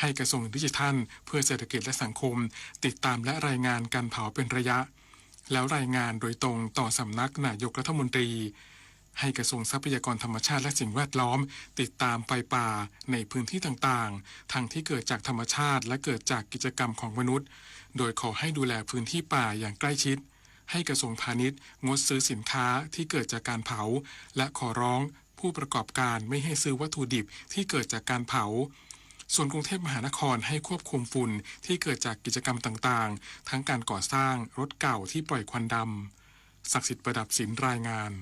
ให้กระทรวงดิจิทัลเพื่อเศรษฐกิจและสังคมติดตามและรายงานการเผาเป็นระยะแล้วรายงานโดยตรงต่อสำนักนายกรัฐมนตรีให้กระทรวงทรัพยากรธรรมชาติและสิ่งแวดล้อมติดตามไฟป่าในพื้นที่ต่างๆทั้งที่เกิดจากธรรมชาติและเกิดจากกิจกรรมของมนุษย์โดยขอให้ดูแลพื้นที่ป่าอย่างใกล้ชิดให้กระทรวงพาณิชย์งดซื้อสินค้าที่เกิดจากการเผาและขอร้องผู้ประกอบการไม่ให้ซื้อวัตถุดิบที่เกิดจากการเผาส่วนกรุงเทพมหานครให้ควบคุมฝุ่นที่เกิดจากกิจกรรมต่างๆทั้งการก่อสร้างรถเก่าที่ปล่อยควันดำศักดิ์สิทธิ์ประดับศิลป์รายงาน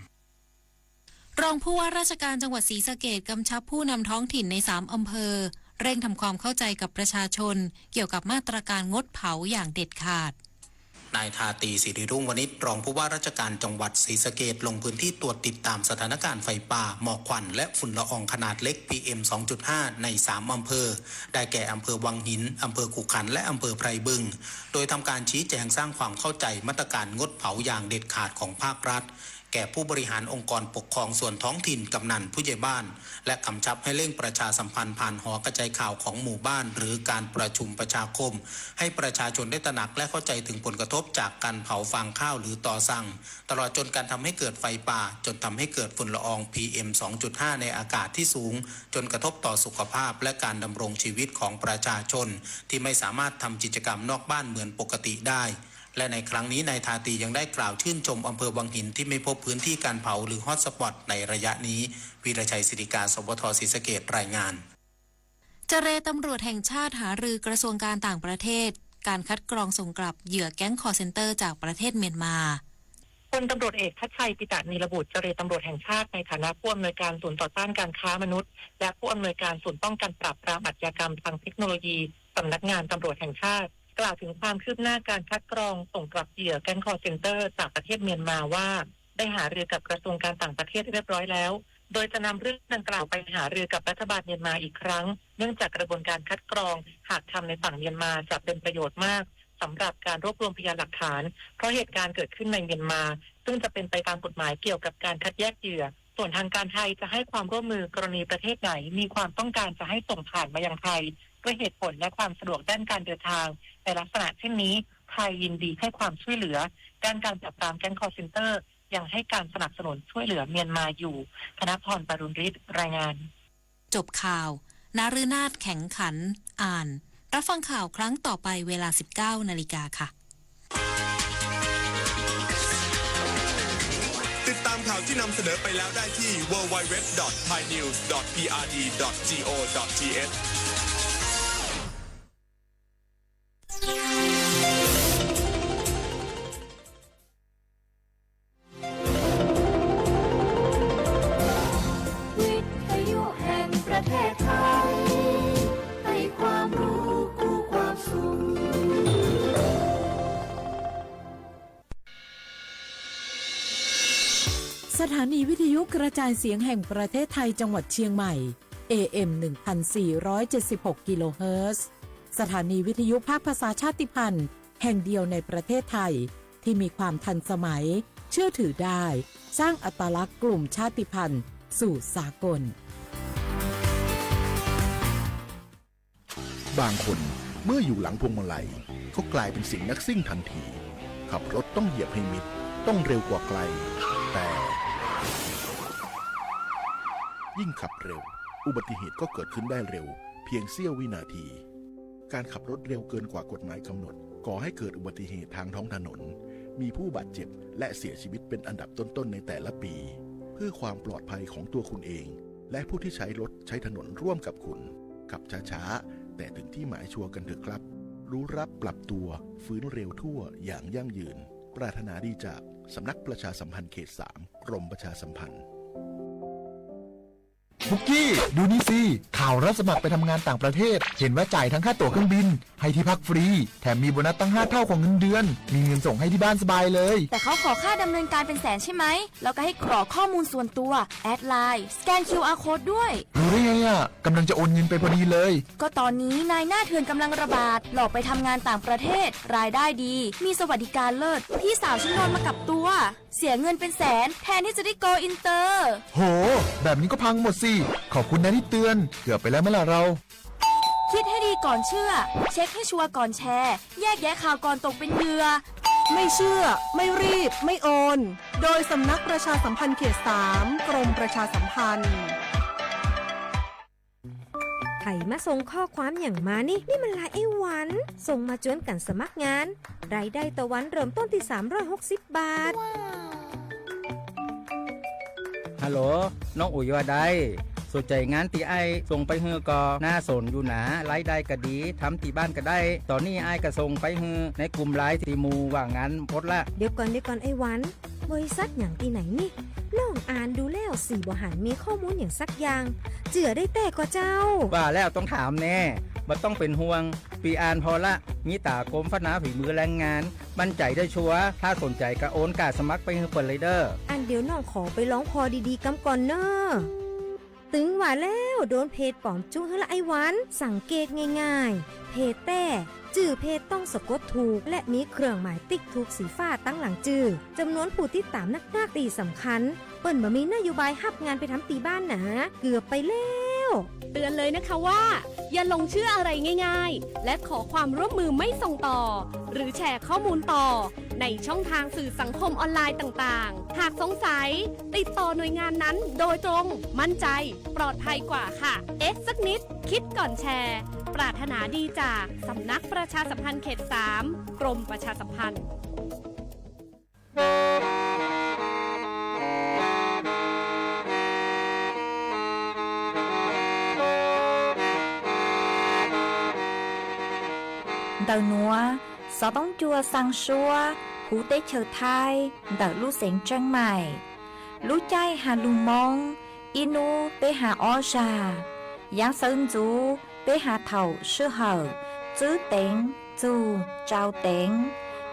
รองผู้ว่าราชการจังหวัดศรีสะเกษกำชับผู้นำท้องถิ่นใน3อำเภอเร่งทำความเข้าใจกับประชาชนเกี่ยวกับมาตรการงดเผาอย่างเด็ดขาดนายทาตีสิริรุ่งวณิชรองผู้ว่าราชการจังหวัดศรีสะเกษลงพื้นที่ตรวจติดตามสถานการณ์ไฟป่าหมอกควันและฝุ่นละอองขนาดเล็ก PM 2.5 ใน3อำเภอได้แก่อำเภอวังหินอำเภอขุขันธ์และอำเภอไพรบึงโดยทำการชี้แจงสร้างความเข้าใจมาตรการงดเผาอย่างเด็ดขาดของภาครัฐแก่ผู้บริหารองค์กรปกครองส่วนท้องถิ่นกำนันผู้ใหญ่บ้านและกำชับให้เร่งประชาสัมพันธ์ผ่านหอกระจายข่าวของหมู่บ้านหรือการประชุมประชาคมให้ประชาชนได้ตระหนักและเข้าใจถึงผลกระทบจากการเผาฟางข้าวหรือต่อสั่งตลอดจนการทำให้เกิดไฟป่าจนทำให้เกิดฝุ่นละออง PM 2.5 ในอากาศที่สูงจนกระทบต่อสุขภาพและการดำรงชีวิตของประชาชนที่ไม่สามารถทำกิจกรรมนอกบ้านเหมือนปกติได้และในครั้งนี้นายทาตียังได้กล่าวชื่นชมอำเภอวังหินที่ไม่พบพื้นที่การเผาหรือฮอตสปอตในระยะนี้วีรชัยศิริกาสวทศรีสะเกษรายงานเจรตำรวจแห่งชาติหารือกระทรวงการต่างประเทศการคัดกรองส่งกลับเหยื่อแก๊งคอร์เซ็นเตอร์จากประเทศเมียนมาพลตำรวจเอกทัชชัยปิตะนีรบุตรเจรตำรวจแห่งชาติในฐานะผู้อำนวยการศูนย์ต่อต้านการค้ามนุษย์และผู้อำนวยการศูนย์ป้องกันปราบปรามอาชญากรรมทางเทคโนโลยีสำนักงานตำรวจแห่งชาติกล่าวถึงความคืบหน้าการคัดกรองส่งกลับเหยื่อแก๊งคอร์เซ็นเตอร์จากประเทศเมียนมาว่าได้หารือกับกระทรวงการต่างประเทศเรียบร้อยแล้วโดยจะนำเรื่องดังกล่าวไปหารือกับรัฐบาลเมียนมาอีกครั้งเนื่องจากกระบวนการคัดกรองหากทำในฝั่งเมียนมาจะเป็นประโยชน์มากสำหรับการรวบรวมพยานหลักฐานเพราะเหตุการณ์เกิดขึ้นในเมียนมาซึ่งจะเป็นไปตามกฎหมายเกี่ยวกับการคัดแยกเหยื่อส่วนทางการไทยจะให้ความร่วมมือกรณีประเทศไหนมีความต้องการจะให้ส่งผ่านมายังไทยด้วยเหตุผลและความสะดวกด้านการเดินทางในลักษณะเช่นนี้ไทยยินดีให้ความช่วยเหลือด้านการปราบปรามแก๊งคอร์เซ็นเตอร์ยังให้การสนับสนุนช่วยเหลือเมียนมาอยู่ธนพร ปรุณฤทธิ์รายงานจบข่าวนาฤนาถแข็งขันอ่านรับฟังข่าวครั้งต่อไปเวลา 19 นาฬิกาค่ะติดตามข่าวที่นำเสนอไปแล้วได้ที่ www.thainews.prd.go.thสถานีวิทยุกระจายเสียงแห่งประเทศไทยจังหวัดเชียงใหม่ AM 1476 กิโลเฮิรตซ์สถานีวิทยุภาคภาษาชาติพันธุ์แห่งเดียวในประเทศไทยที่มีความทันสมัยเชื่อถือได้สร้างอัตลักษณ์กลุ่มชาติพันธุ์สู่สากลบางคนเมื่ออยู่หลังพวงมาลัยก็กลายเป็นสิ่งนักซิ่งทันทีขับรถต้องเหยียบให้มิดต้องเร็วกว่าไกลแต่ยิ่งขับเร็วอุบัติเหตุก็เกิดขึ้นได้เร็วเพียงเสี้ยววินาทีการขับรถเร็วเกินกว่ากฎหมายกำหนดก่อให้เกิดอุบัติเหตุทางท้องถนนมีผู้บาดเจ็บและเสียชีวิตเป็นอันดับต้นๆในแต่ละปีเพื่อความปลอดภัยของตัวคุณเองและผู้ที่ใช้รถใช้ถนนร่วมกับคุณขับช้าๆแต่ถึงที่หมายชัวร์กันเถอะครับรู้รับปรับตัวฟื้นเร็วทั่วอย่างยั่งยืนปรารถนาดีจากสำนักประชาสัมพันธ์เขต 3 กรมประชาสัมพันธ์บุกกี้ดูนี่สิข่าวรับสมัครไปทำงานต่างประเทศเห็นว่าจ่ายทั้งค่าตั๋วเครื่องบินให้ที่พักฟรีแถมมีโบนัสตั้ง5 เท่าของเงินเดือนมีเงินส่งให้ที่บ้านสบายเลยแต่เขาขอค่าดำเนินการเป็นแสนใช่ไหมแล้วก็ให้กรอกข้อมูลส่วนตัวแอดไลน์สแกน QR Code ด้วยรู้ได้ไงอ่ะกำลังจะโอนเงินไปพอดีเลยก็ตอนนี้นายหน้าเถื่อนกำลังระบาดหลอกไปทำงานต่างประเทศรายได้ดีมีสวัสดิการเลิศพี่สาวฉันโดนมากับตัวเสียเงินเป็นแสนแทนที่จะได้โกอินเตอร์โหแบบนี้ก็พังหมดสิขอบคุณนะที่เตือนเกือบไปแล้วไหมล่ะเรา คิดให้ดีก่อนเชื่อ เช็คให้ชัวร์ก่อนแชร์ แยกแยะข่าวก่อนตกเป็นเหยื่อ ไม่เชื่อ ไม่รีบ ไม่โอน โดยสำนักประชาสัมพันธ์เขต 3 กรมประชาสัมพันธ์ไถมาส่งข้อความอย่างมานี่มันหลายไอ้หวันส่งมาจวนกันสมัครงาน รายได้ต่อวันเริ่มต้นที่360 บาท ฮัลโหลน้องอุ๋ยว่าได้สนใจงานตีไอส่งไปเฮือก็น่าสนอยู่หนารายได้ก็ดีทำที่บ้านก็ได้ ตอนนี้ไอก็ส่งไปเฮือในกลุ่มไลน์ที่มูว่างานพดละเดี๋ยวก่อนไอ้หวันบริษัทอย่างที่ไหนนี่น้องอ่านดูแล้วสี่บ่หันมีข้อมูลอย่างสักอย่างเจือได้แต่ก็เจ้าว่าแล้วต้องถามแน่บ่ต้องเป็นห่วงปีอ่านพอละมีตากรมพัฒนาฝีมือแรงงานมั่นใจได้ชัวร์ถ้าสนใจก็โอนการสมัครไปเฮือเปิดเลยเด้ออันเดี๋ยวน้องขอไปร้องพอดีๆกำก่อนเนอะตึงว่าแล้วโดนเพจปลอมจุ้งให้ละไอ้หวันสังเกตง่ายๆเพจแต่จื่อเพจต้องสะกดถูกและมีเครื่องหมายติ๊กถูกสีฟ้าตั้งหลังจื่อจำนวนผู้ติดตามนักตีสำคัญเปิ้นบ่มีนโยบายฮับงานไปทำตีบ้านนะเกือบไปแล้วเตือนเลยนะคะว่าอย่าลงเชื่ออะไรง่ายๆและขอความร่วมมือไม่ส่งต่อหรือแชร์ข้อมูลต่อในช่องทางสื่อสังคมออนไลน์ต่างๆหากสงสัยติดต่อหน่วยงานนั้นโดยตรงมั่นใจปลอดภัยกว่าค่ะสักนิดคิดก่อนแชร์ปรารถนาดีจากสำนักประชาสัมพันธ์เขต 3 กรมประชาสัมพันธ์Đầu núa, gió bóng chua sang xua, hú tế chờ thai, đỡ lũ xén trăng mải. Lũ chay hà lù mong, inu bế hà o trà. Giáng sơn chú, bế hà thầu sư hở, chữ tên, chú, trao tên.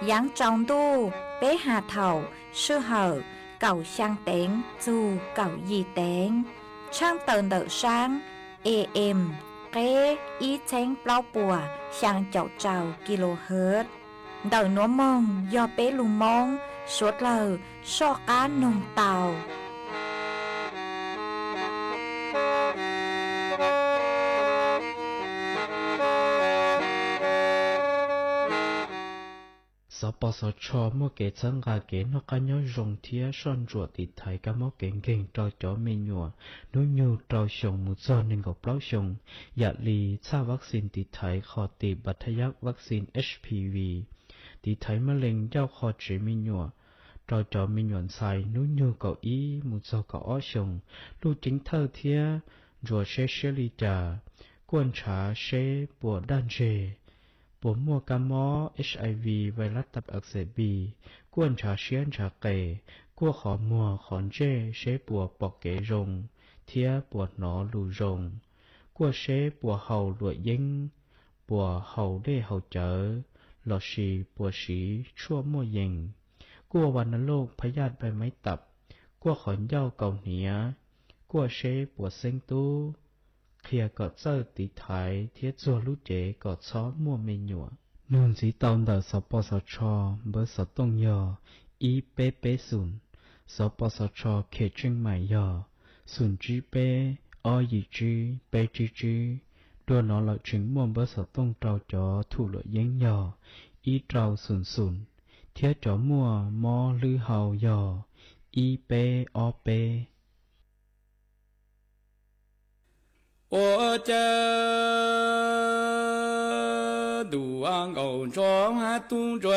Giáng trong tu, bế hà thầu sư hở, cầu sang tên, chú, cầu gì tên. Trang tờn đỡ sang, AM. Kế ý chén bao bùa sang chậu trào kHz. Đời nó mong do bé lùng mong suốt lờ so cá nông tàu. Sở bỏ sở cho mua kế chân gà kế nó cá nhau rồng thía son ruột thì thấy cá mó kế gành trò chó mê nhùa nối nhu trò sông một giò nên gọc báo sông dạ lì xa vaccine thì thấy khó tì bật thay giác vaccine HPV thì thấy mà lên giao khó chế mê nhùa trò chó mê nhuận xài nối nhu cậu ý một giò cậu ó sông lưu chính thơ thía rùa xe lì trà quân trà xe bùa đan rề bố mua cá mó HIV virus tập ức sệ bì, quân trà xiên trà kề, cua khó mua khón chê xế bùa bọc kế rồng, thía bùa nó lù rồng, cua xế bùa hầu lụa dính, bùa hầu đê hầu chở, lọ xì bùa xí chua mua dình, cuaวันโลกพยาธิใบไม้ตับ cua khón dao cầu nĩa, cua xế bùa sinh tu. Khi có sơ tí thái thiết dùa lũ chế có chó mua mê nhụa. Nôn dĩ tông đờ sở bò sở cho bớ sở tông yò, ý bế bế sùn. Sở bò sở cho kê trinh mải yò, sùn trí bế, o dì trí, bế trí trí. Đua nó lợi chính muôn bớ sở tông trao cho thủ lợi giấy yò, ý trao sùn sùn. Thiết chó mua mò lư hào yò, ý bế o bế. 我这杜安欧庄哈东追，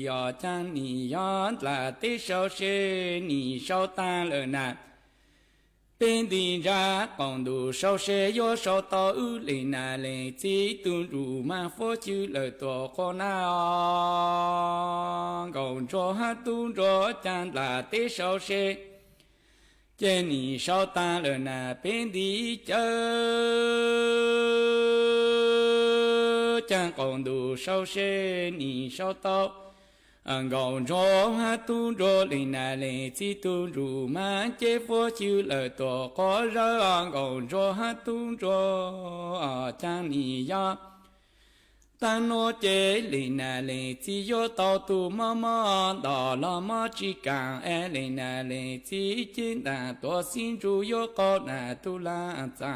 要将你要来的小事，你少担了难。本地人广东少事要少到屋里那里，自动入满佛就了多可难啊！欧庄哈东庄将来的小事。见你少担了那边的酒，将广东少些你少到，广州还东着岭南岭自东入满街佛就了多个人，广州还东着将你呀。ta nó chế lên nà lên chỉ yo tao tu mà đỏ là mà chỉ càng lên nà lên chỉ chính ta tua xin chú yo có nà tu la cha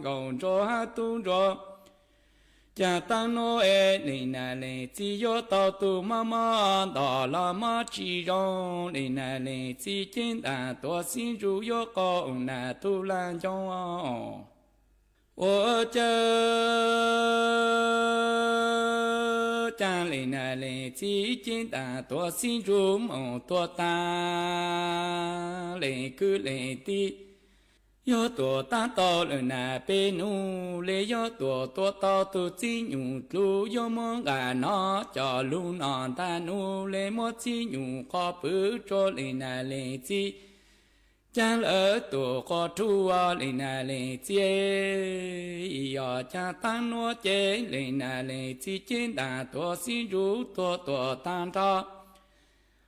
gồng cho ha tu cho cha ta nó lên nà lên chỉ yo tao tu mà đỏ là mà chỉ rong lên nà lên chỉ chính ta tua xin chú yo có nà tu la cho 我这家里那里几间大多心如梦多大里个里的，有多大到了那边努力，有多到都只牛路，有么个那叫路那大努力么只牛可不着里那里子。 cha lỡ tổ có thu lên là lên chế yo cha tan nó chế lên là lên chỉ trên đà tổ xin rú tổ tan ra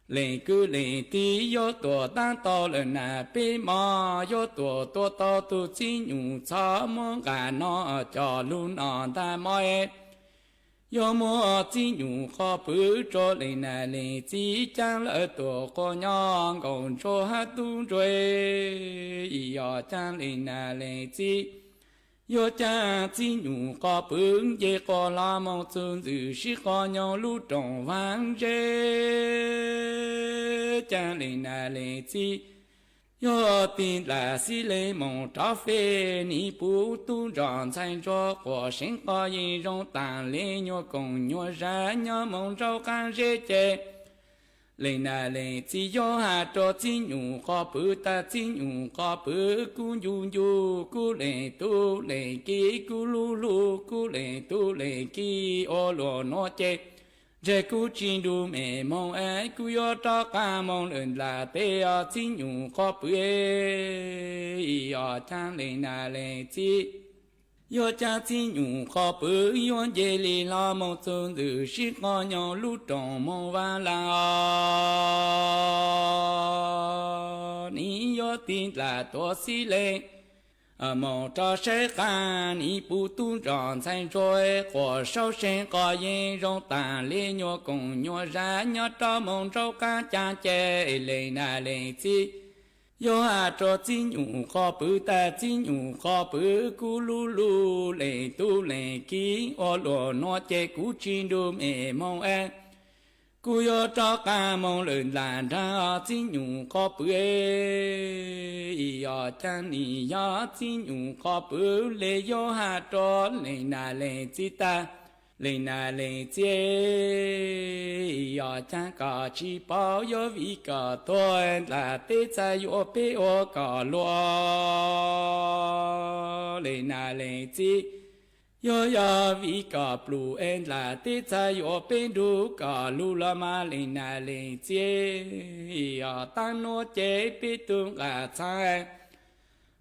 lên cứ lên tí yo tổ tan to lên là bê mò yo tổ to tu chỉ nhung cha mong cả nó cho luôn nó ta moi yo mo chỉ nhung khó bự cho lên là lên chỉ cha lỡ tổ có nhong còn cho hát tu rồi yo cha lên là lên chỉ yo cha chỉ nhung khó bự ye có la mong chân dự sĩ có nhau lu trong vang rê cha lên là lên chỉ yo tin là si lê mong trả phê ni bù tu rọn thành cho của sinh có gì rong tàn lê nhô cùng nhô ra nhô mong rau can rê chê lê na lê chỉ yo hà cho chỉ nhủ có bự ta chỉ nhủ có bự cu yu yu cu lê tu lê ki cu lu lu cu lê tu lê ki ô lô nó chê giờ cú chín đu mẹ mong ai cú yo cho cả mong lần là tê ở chín nhung có bưởi ở trang lên là lên chi yo cha chín nhung có bưởi yo dễ li la mong chân từ sĩ có nhau lúc trong mong va la ni yo tin là to xí lên mong cho sẽ cả ni bù tu tròn thành rồi của sau sinh có yên rong tàn lên nhô cùng nhô ra nhô cho mong cho cả cha chê lên là lên chi yo à cho chi nhung khó bự ta chi nhung khó bự cu lu lu lên tu lên kí ô lô nó chê cú chín đu mẹ mong em cú yo cho cả mong lần là ra chi nhung khó bự yo chan ni yo chi nhung khó bự lê yo ha cho lên là lên chi ta lên là lên chi yo chan cả chi bao yo vi cả thôi là tê cha yo bê ô cả lo lên là lên chi yo ya vi cả blue en là tê cha yo bên du cả lu la ma lên là lên chi yo tan nó chế bê tung cả cha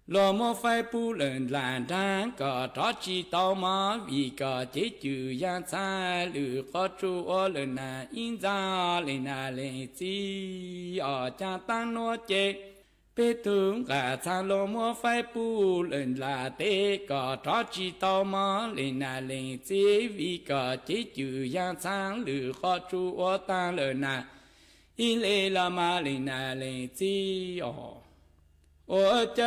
lo mo phải bu lần là đang cả đó chỉ tao mà vì cả chế chữ yang cha lử có chú ở lần là in ra lên là lên chi ở cha tan nó chế bê tung cả cha lo mo phải bu lần là tê cả đó chỉ tao mà lên là lên chi vì cả chế chữ yang cha lử có chú ở ta lần là in lê la ma lên là lên chi ở 我这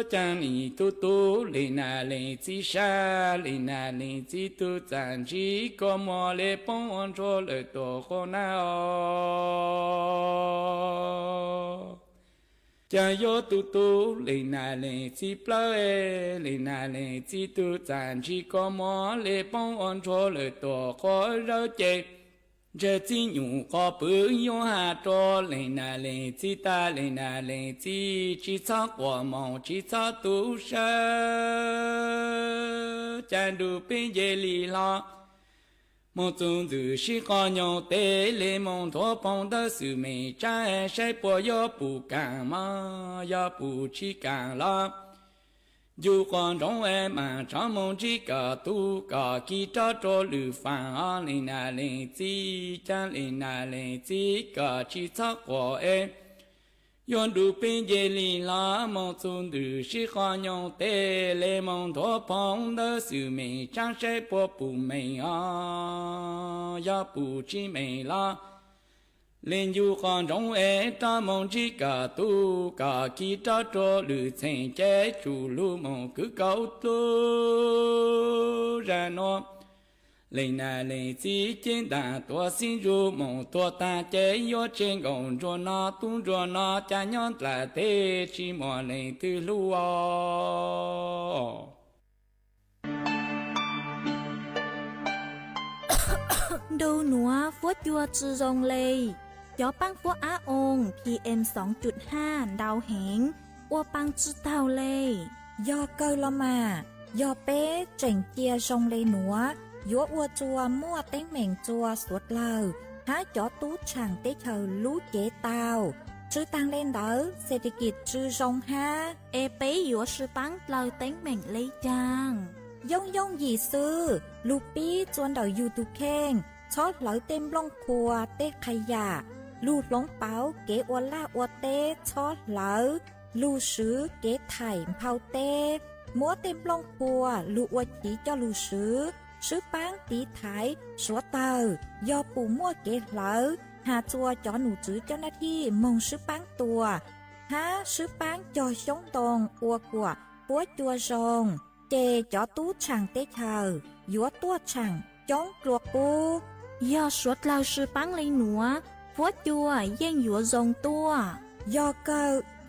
将你嘟嘟林那林子沙林那林子嘟赞吉个莫来帮我做了多好难哦。将有嘟嘟林那林子不来林那林子嘟赞吉个莫来帮我做了多好肉节。 这只牛个不用哈着lên là lên chỉ ta lên là lên chỉ草果毛只草都是战斗边界里啦，梦中就是个鸟带来梦托帮的是没战谁不要不干嘛要不去干了。 dù còn trong em mà trong mong chỉ cả tu cả khi cho lử phản lên là lên chỉ cha lên là lên chỉ cả chỉ sắc của em yon du pin je li la mon sun du shi kha nhong te le mon tho phong de su me chang shai po pu me a ya pu chi me la lên du con trong e ta mong chỉ cả tu cả khi ta cho lư thành chế chủ lu mong cứ cầu tu ra nó lên na lên chỉ trên đà tua xin ru mong tua ta chế yo trên gồng cho nó tung cho nó cha nhon là thế chỉ mò lên từ lu o đâu nữa phốt chua chư rong lê gió băng phốt á ôn PM 2.5 đào hẹn ô băng chư tàu lê do cơ lo mà do bé chỉnh chia rong lê nữa gió ô chua mua tiếng mèn chua suốt lờ há chó tú chẳng tế chờ lú chế tàu chư tăng lên đỡ sẽ đi kịp chư rong ha ê bé gió sư băng lờ tiếng mèn lấy chàng dông dông gì sưลูปี้จวนเดายูทูแข้งชอดเหลาเต็มล่องครัวเต้ขยะลูดหลงเป๋าเก๋อวล่าอวเต้ชอดเหลาลูซื้อเก๋ไถ่เผาเต้มัวเต็มล่องครัวลูอวจีเจ้าลูซื้อปังตีไถ่สัวเตอยอปูมัวเก๋เหลาหาจัวจอหนูจื้อเจ้าหน้าที่มงซื้อปังตัวหาซื้อปังจอชงตรงอัวกัวปัวจัวซงเจจอตู้ช่างเต้เธอยัวตัวช่างจ้องกลัวปูยอสุดเราซื้อปังเลยหนัวฟัวจัวเย่งยัวซงตัวยอเกอ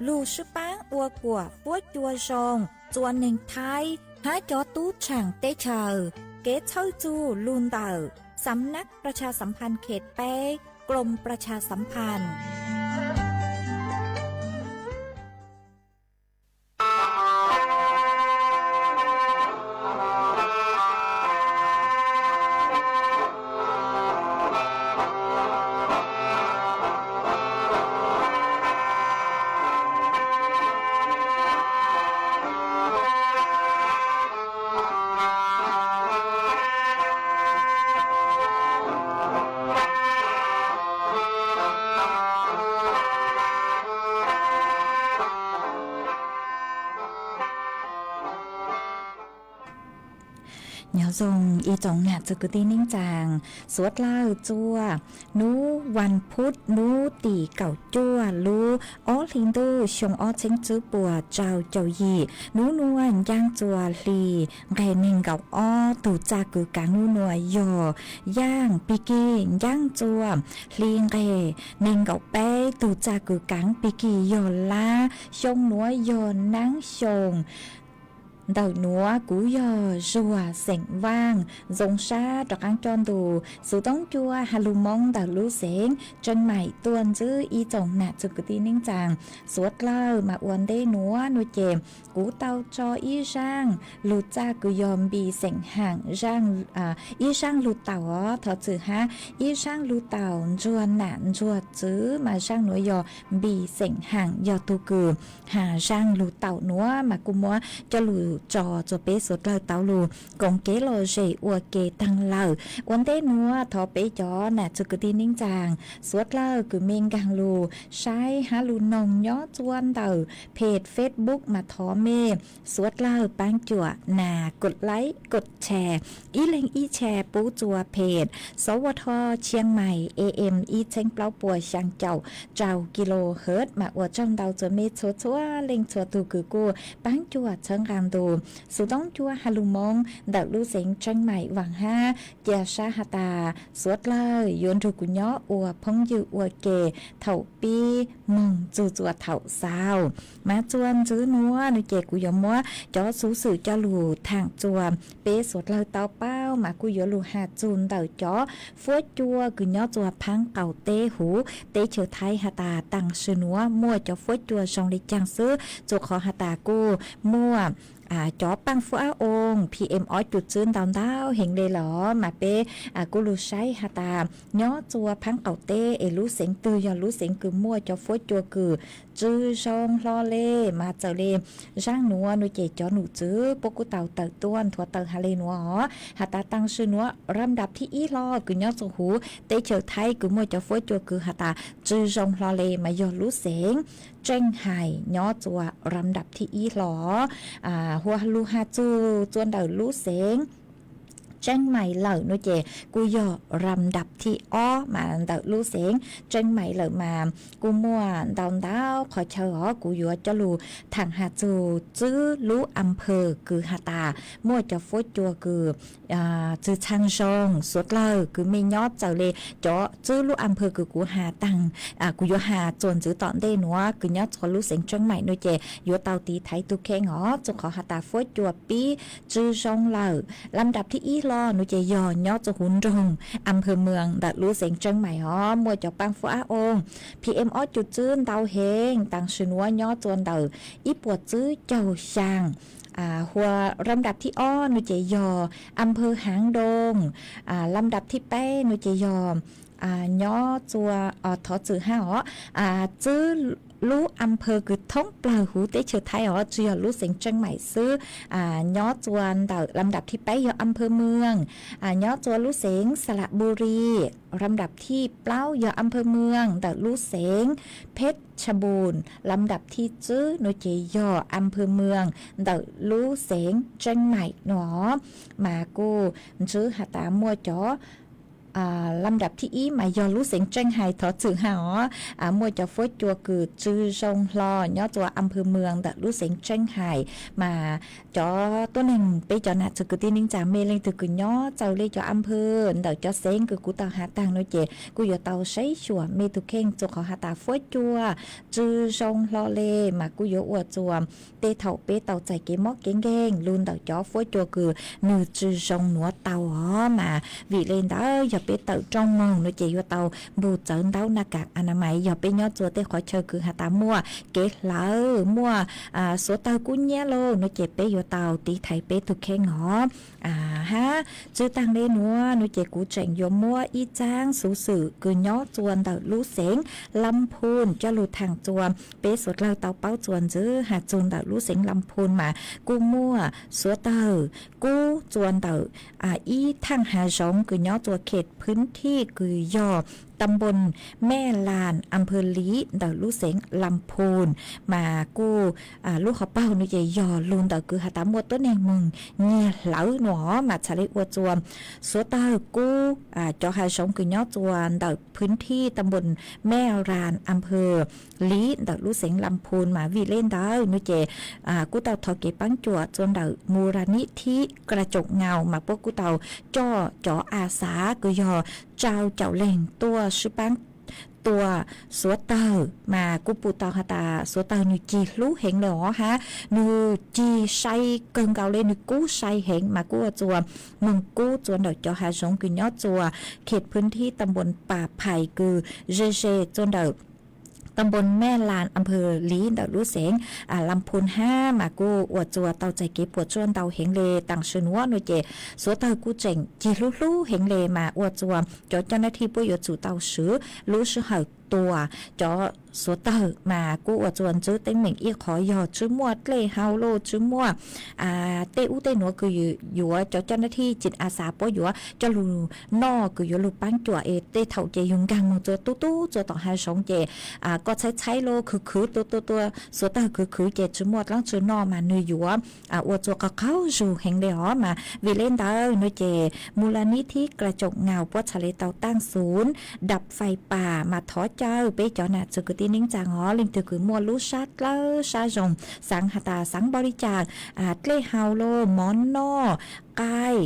ลูซื้อปังอัวกัวฟัวจัวซงจวนหนึ่งไทยหาจอตู้ช่างเต้เธอเก๋เช่าจูลุนเตอสำนักประชาสัมพันธ์เขตเป้กรมประชาสัมพันธ์dùngอีจงหนัดจุกตีนิ่งจางสวดเล่าจัวนูวันพุธนูตีเก่าจัวลูอ้อลิงดูชงอ้อเชิงจื้อปัวเจ้าเจ้ายีนูนวลย่างจัวลีไงนิ่งเก่าอ้อตูจากือกางนูนัวยอย่างปีกี้ย่างจัวลีไงนิ่งเก่าเป้ตูจากือกางปีกี้ยอละชงนัวยอนั่งชงđầu núa cú giò rùa sẻng vang giống xa trọc ăn tròn đủ số tông chua hà lù mông đầu lú sẻng chân mày tuôn giữ y chồng nạ chụp cái tin ninh chàng suốt lâu mà uốn đê núa nuôi chèm cú tao cho y sang lụt ra cứ yòm bị sẻng hàng rang y sang lụt tàu ó thọ chữ ha y sang lụt tàu rùa nạn rùa chữ mà sang núa yò bị sẻng hàng yò tu cử hà sang lụt tàu núa mà cú múa cho lụt trò cho bé sốt lờ tàu lù còn kế lò rể ua kê tăng lờ quan tế núa thọ bé chó nè cho cứ tin ninh chàng sốt lờ cứ mình càng lù sai há lù nồng nhó chuan tờเพจ Facebook มาทอเมสวดเล่าปังจั่วนากดไลค์กดแชร์อีเล็งอีแชร์ปูจั่วเพจสวทเชียงใหม่ AM อีเชงเปล่าปัวช่างเจ้ากิโลเฮิรตมาอวดจ้องเดาจัวเมชัวเล็งชัวตูคือกูปังจั่วเชิงรามดูสุต้องจัวฮาลูมงดาวลูเสียงเชียงใหม่หวังห้าเจียชาฮาตาสวดเล่าโยนถูกุญย้ออวพงยืออวเกเถ่าปีมงจูจัวเถ่าสาวมาจวนจื้อนัวในเจกุยมัวจอสูสื่อเจ้าหลูทางจัวเปสวดเลยเตาเป้ามากุยหลูหาจูนเต่าจอฟัวจัวกุยอจัวพังเก่าเตหูเตเชือไทยฮาตาตังสือนัวมัวจอฟัวจัวชองลิจังซื้อจุขอฮาตากูมัวจอปังฟัวองPM อ้อยจุดจื้นดาวดาวเห็นเลยหรอมาเปกูลูใช้ฮาตาย้อจัวพังเก่าเตเอลูเสียงตือยอลูเสียงคือมัวจอฟัวจัวคือจื้อชองลอเล่มาเจอเล่ร่างนัวนุเจจอหนูจื้อปกุเต่าเต่าต้วนทัวเต่าฮาเลนัวฮาตาตังชื่อนัวลำดับที่อีลอคืย้อสูหูเตเฉอไทยคือมัวจอฟัวจัวคือฮาตาจื้อชองลอเล่มายอลูเสียง เจ้งไห่ย้อจัวลำดับที่อีหลอหัวลูฮาจูจวนเดาลูเสงเจ้งใหม่เหล่านุเจกูยอรำดับที่อ้อมาเดาลูเสงเจ้งใหม่เหล่ามากูมัวดาวดาวขอเชอกูยัวจะลูทางหาจูจื้อลูอำเภอคือหาตามัวจะฟุจัวคือจื้อชังชงสวดเลอคือไม่ยอดเจ้าเลยจ่อจื้อลูอำเภอคือกูหาตังกูยัวหาจวนจื้อตอนได้หนัวคือยอดขอลูเสงเจ้งใหม่นุเจยัวเตาตีไทยตุแข้งจงขอหาตาฟุจัวปีจื้อชงเหล่าลำดับที่อีหนุเจยอยอดจะหุนรงอำเภอเมืองดัดรู้เสียงเจิงใหม่มัวจอปังฟ้าองพีเอ็มอจุดจื้นเตาเฮงต่างชนัวยอดจวนเตาอีปวดจื้อเจ้าช่างหัวลำดับที่อ้อนุเจยออำเภอหางดงลำดับที่แป้นุเจยอยอจัวทอจื้อห้าจื้อลูอำเภอคือท้องปลาหูเตเฉยไทยเจียลูเสียงเชียงใหม่ซื้อยอจวนลำดับที่ไปยออำเภอเมืองยอจวนลูเสียงสระบุรีลำดับที่เปล่ายออำเภอเมืองแต่ลูเสียงเพชรบูรณ์ลำดับที่จื้อโนเจยออำเภอเมืองแต่ลูเสียงเชียงใหม่หนอมากูจื้อหาตามัวจ๋อลำดับที่อีมายอรู้เสียงเจ้งไฮทอจือหามัวจะฟดจัวคือจือชงลอยอจัวอำเภอเมืองแต่รู้เสียงเจ้งไฮมาจอตัวหนึ่งไปจอหนักจะคือที่นิ่งจ่าเมลงถือคือยอเจ้าเลยจออำเภอแต่จอเสียงคือกูเตาหาตังโนเจกูอยู่เตาใช้ชัวเมตุเข่งจุกขอหาตาฟดจัวจือชงลอเลมากูอยู่อวดจัวเตเถาเปเตาใจเกมอกเก่งเก่งลุนเตาจอฟดจัวคือหนึ่งจือชงหนัวเตามาvị lên đó giờ bé tự trong mông nó chỉ vô tàu bù chấn đấu na cạc anh mày giờ bé nhớ chùa tê khỏi chơi cứ hà ta mua kế lỡ mua số tàu cú nhé lô nó chỉ bé vô tàu tí thầy bé thực khen ngõ ha chứ tăng lên nữa nó chỉ cú chạy vô mua y chang số sự cứ nhớ chuồn tàu lú sén lâm phun cho lù thằng chuồn bé số lao tàu báo chuồn chứ hà chuồn tàu lú sén lâm phun mà cú mua số tàu cú chuồn tàu y thằng hà giống cứ nhớตัวเขตพื้นที่คือยอตำบลแม่ลานอำเภอลีดาวลูเสงลำพูนมากูลูกเขาเป้านี่จะยอลุนดาวคือหาตามัวต้นในมึงเงียเหลาหนอมาชาลิอวจวมสัวตากูจอหายสงคือยอจวนดาวพื้นที่ตำบลแม่ลานอำเภอลีดาวลูเสงลำพูนมาวีเล่นดาวนี่จะกูเตาทอเก็บปังจั่วจวนดาวมูรานิธิกระจกเงามาพวกกูเตาจ่ออาสาคือยอเจ้าเจ้าแหล่งตัวชื่อปังตัวสัวเตอร์มากูปูตาฮาตาสัวเตอร์นูจีรู้เห็นเหรอฮะนูจีใช้เกินเกาเลยนูกู้ใช้เห็นมากูจัวมึงกู้จัวดอกจอหาสงกุญยอจัวเขตพื้นที่ตำบลป่าไผ่คือเจจนดอกตำบลแม่ลานอำเภอลีดาวรู้เสงลำพูน5มากูอวดจัวเตาใจเก็บปวดชวนเตาเฮงเลต่างชนวโนเจสัวเตากูเจ๋งจีลู่เฮงเลมาอวดจัวจอเจ้าหน้าที่ปุ้ยจู่เตาซื้อรู้ชื่อเหตัวจอสัวเตอร์มากูอวดจวนจื้อเต็งเหม่งอีขอยอจื้อมัวเล่เฮาโลจื้อมัวเตอุเตหนัวคืออยู่จอเจ้าหน้าที่จิตอาสาป้ออยู่จอลูนอคืออยู่ลูปังจั่วเอเตเถาเจยุงกังมึงตัวตู้จัวต่อหาสองเจก็ใช้โลคือตัวสัวเตอร์คือเจจื้อมัวแล้วจื้อนอมาเนยอยู่อวดจัวก็เข้าสู่แห่งเดียวมาวิเล่นดาวเนยเจมูลนิธิกระจกเงาป้อทะเลเตาตั้งศูนย์ดับไฟป่ามาทอเจ้าไปจอหน้าจะคือที่นิ่งจางลิงตือคือมัวลูชาตเลชาจงสังหตาสังบริจาคเตลเฮาโลมอนนอกาย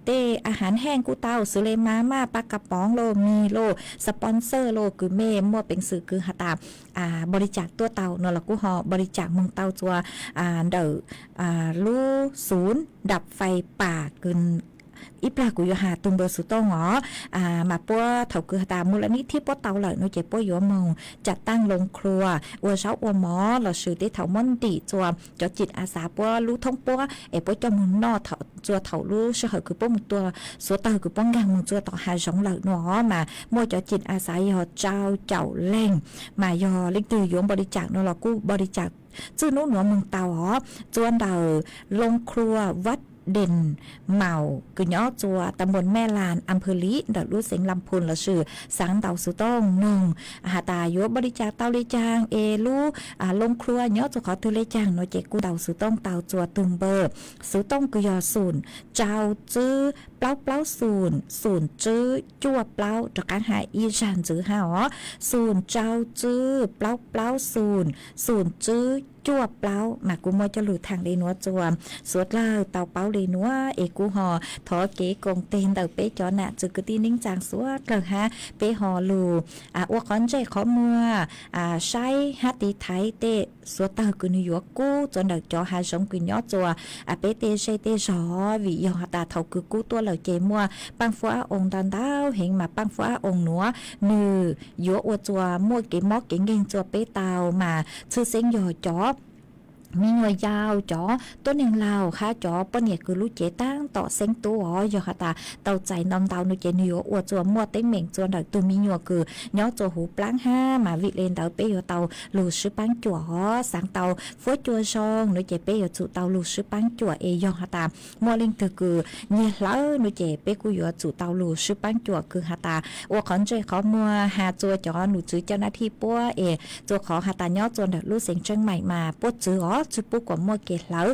เตอาหารแห้งกูเตาสุเลมาปากกระป๋องโลมีโลสปอนเซอร์โลคือเมมัวเป็นสื่อคือหตาบริจาคตัวเตานอละกูหอบริจาคมึงเตาจัวเดลูศูนย์ดับไฟป่ากินอีปลากุยหาตุงเบอร์สุโต้งมาปัวเถาคือตามูลนิธิปัวเตาเหล่าน้อยเจ็บปัวยัวมงจัดตั้งโรงครัวอัวเช้าอัวหมอเราสื่อที่เถามอนตีจัวจอจิตอาสาปัวรู้ท่องปัวปัวจอมุนนอเถาจัวเถารู้เชื่อคือปัวมุตัวสัวเตาคือป้องกันมุจัวต่อหาสองเหล่าหนอมามัวจอจิตอาสายอเจ้าแรงมายอเล็กตือยมบริจาคนอเรากู้บริจาคจื้อนู้นหัวมึงเตาจวนเดาโรงครัววัด เด่นเหมากุย่อจัวตำบลแม่ลานอำเภอลิดอกลูกเสียงลำพูนละชื่อสังเต่าสุต้องนงหาตายบริจาคเต่าเลจางเอลูลงครัวย่อจะขอตุเลจางโนเจกูเต่าสุต้องเต่าจัวตุมเบอร์สุต้องกุยอศูนย์เจ้าจื้อเปล่าเปล่าศูนย์จื้อจั่วเปล่าจากการหาอีจานจื้อหาอ๋อศูนย์เจ้าจื้อเปล่าเปล่าศูนย์จื้อจั่วเปล่ามากูมอจะหลุดทางเลนัวจัวสวดเล่าเต่าเป้าเลนัวเอกูหอถอเก๋กงเตนเต่าเป๊จอหนะจึกกตีนิ่งจางสวดเลยฮะเป๊หอลูอ้วกคอนใจขอมัวใช้ฮัตติไทยเตสวดเต่ากุนยัวกูจนเด็กจอหาสงกุนยอจัวเป๊เตใช้เตจอวิยอตาเท่าคือกูตัวเหล่าเจมัวปังฟ้าองดันดาวเห็นมาปังฟ้าองหนัวนือยัวอวจัวมัวเก๋มอกเก๋งเก่งจัวเป๊เต่ามาชื่อเซ็งยอจอมีหน่วยยาวจ๋อต้นเองลาวค่ะจ๋อปะเนี่ยคือลูกเจตั้งต่อเซ็งตัวอ๋อยอค่ะตาเต่าใจนำเต่านุเจนิโยอวดจัวมัวเต็งเหม่งจัวดักตัวมีหนัวคือย่อจัวหูปล้างห้ามาวิเลนเต่าเปยเต่าลูชื่อปังจัวอ๋อสังเต่าฟัวจัวชองนุเจเปยจุเต่าลูชื่อปังจัวเอยอค่ะตามัวเล็งคือเนี่ยเล่านุเจเปกุยจุเต่าลูชื่อปังจัวคือค่ะตาอวขอนใจเขามัวหาจัวจ๋อหนูจื้อเจ้าหน้าที่ปัวจัวขอค่ะตาย่อจัวดักลูเสียงเชียงใหม่มาปัวจื้ออ๋อจื้อปุ๊กกว่ามัวเกลแล้ว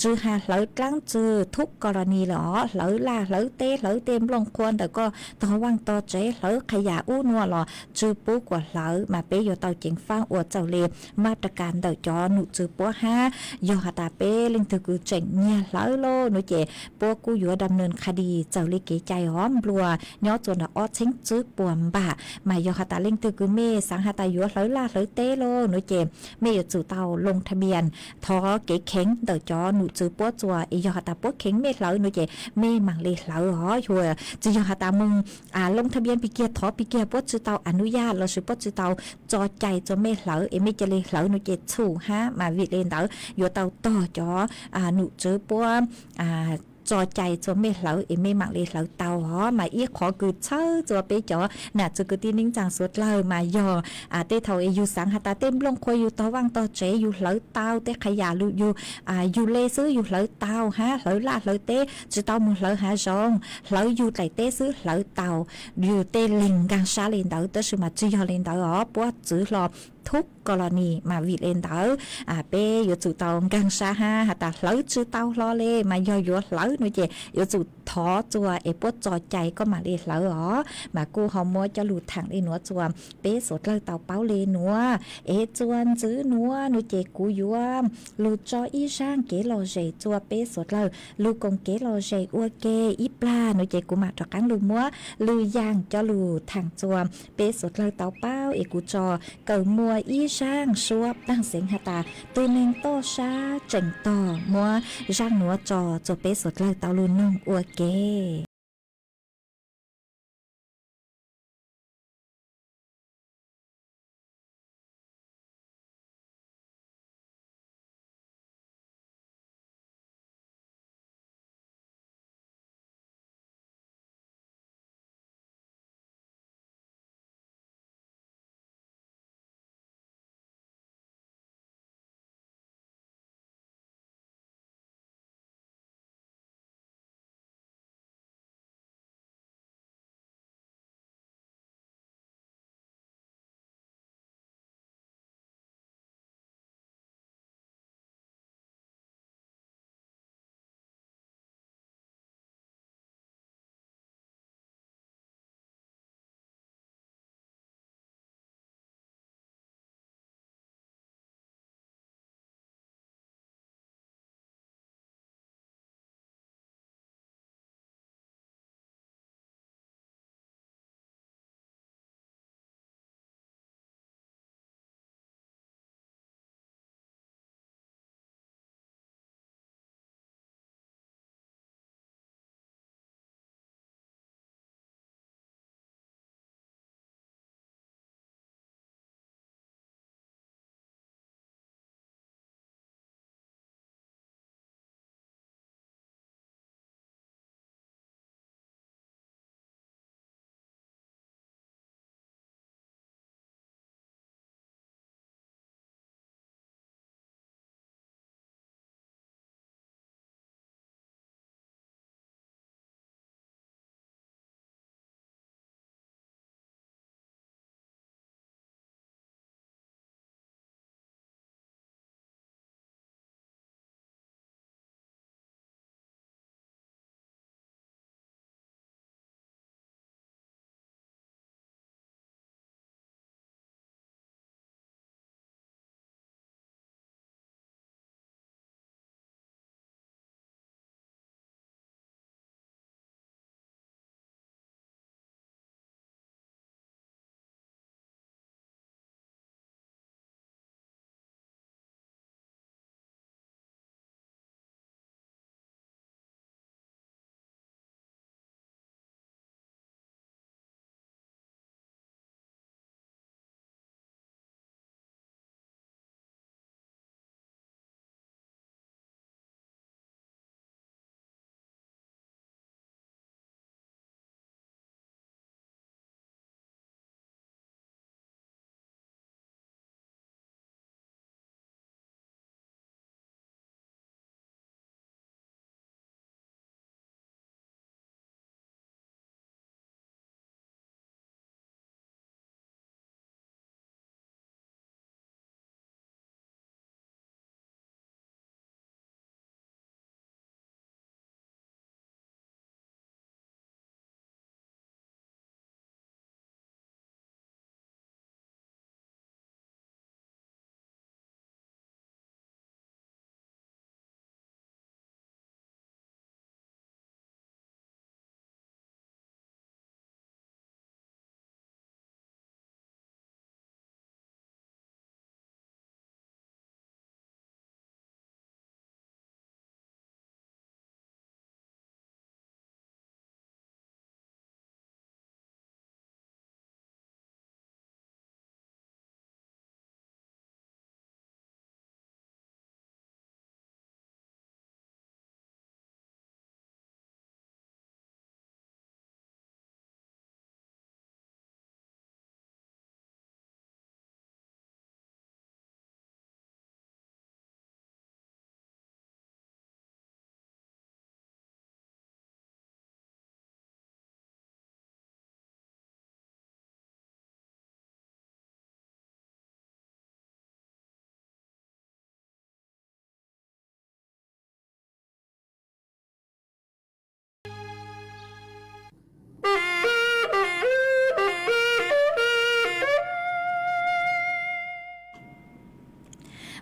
จื้อหาแล้วกลางจื้อทุกกรณีหรอแล้วลาแล้วเตะแล้วเต็มลงควรแต่ก็ต่อว่างต่อเจ๊แล้วขยะอู้นัวหรอจื้อปุ๊กกว่าแล้วมาเปยเต่าเจิงฟ้าอวดเจ้าเลมาตรการเต่าจอหนูจื้อปัวห้ายอหาตาเปเล่นถือกูเจ๋งเนี่ยแล้วโลหนูเจปัวกูอยู่ดำเนินคดีเจ้าลิเกใจหอมบลัวย้อจนออดเช้งจื้อปวมบ่ามายอหาตาเล่นถือกูเมสังหาตาอยู่แล้วลาแล้วเตะโลหนูเจเมยจู่เต่าลงทะเบียนทอเก๋เข็งเต่าจอหนูจื้อปัวจัวอียอหาตาปัวเข็งเมแล้วหนูเจเมมังเลแล้วหอชัวจะยอหาตามึงลงทะเบียนปีเกียทอปีเกียปัวจื้อเต่าอนุญาตเราชื่อปัวจื้อเต่าจอใจจนเมแล้วเอเมจะเลแล้วหนูเจจู่ฮะมาวิเลนเต่าอยู่เต่าต่อจอหนูจื้อปัวจอใจจนไม่เหลาเอไม่มักเลยเหลาเตาหอมาเอียขอคือเช่าจอไปจอน่ะจะกตีนิ่งจางสวดเลยมายอเตเท่าอยู่สังหาตาเต็มลงคอยอยู่ต่อว่างต่อเจอยู่เหลาเตาเตขยะอยู่อยู่เลซื้ออยู่เหลาเตาฮะเหลาลาเหลาเตจะเตามึงเหลาหาจองเหลาอยู่ไหลเตซื้อเหลาเตาอยู่เตลิงกังชาเลนเตาแต่สมาจียอเลนเตาอ๋อปวดจื้อรอทุกกรณีมาวิเลนเตอเปอยู่จุดเตากังชาฮาหาตาเหลาจื้อเตาลอเลมายอเหลาหนูเจอยู่จุดท้อจัวปวดจอใจก็มาเลเหลาอ๋อมากูหอมมัวจะหลุดทางเลนัวจัวเปสดเลยเตาเป้าเลนัวจวนจื้อนัวหนูเจกูยัวลูจออีช่างเกลอเจจัวเปสดเลยลูกงเกลอเจอัวเกอีปลาหนูเจกูมาจากกังลูมัวลือยางจะหลุดทางจัวเปสดเลยเตาเป้ากูจอเกิดมัวอีช่างชัวตั้งเสียงหาตาตัวเนงโตชาเจิงต่อมัวร่างหนัวจอเปสดเลยเตาลูนุ่งอัวเก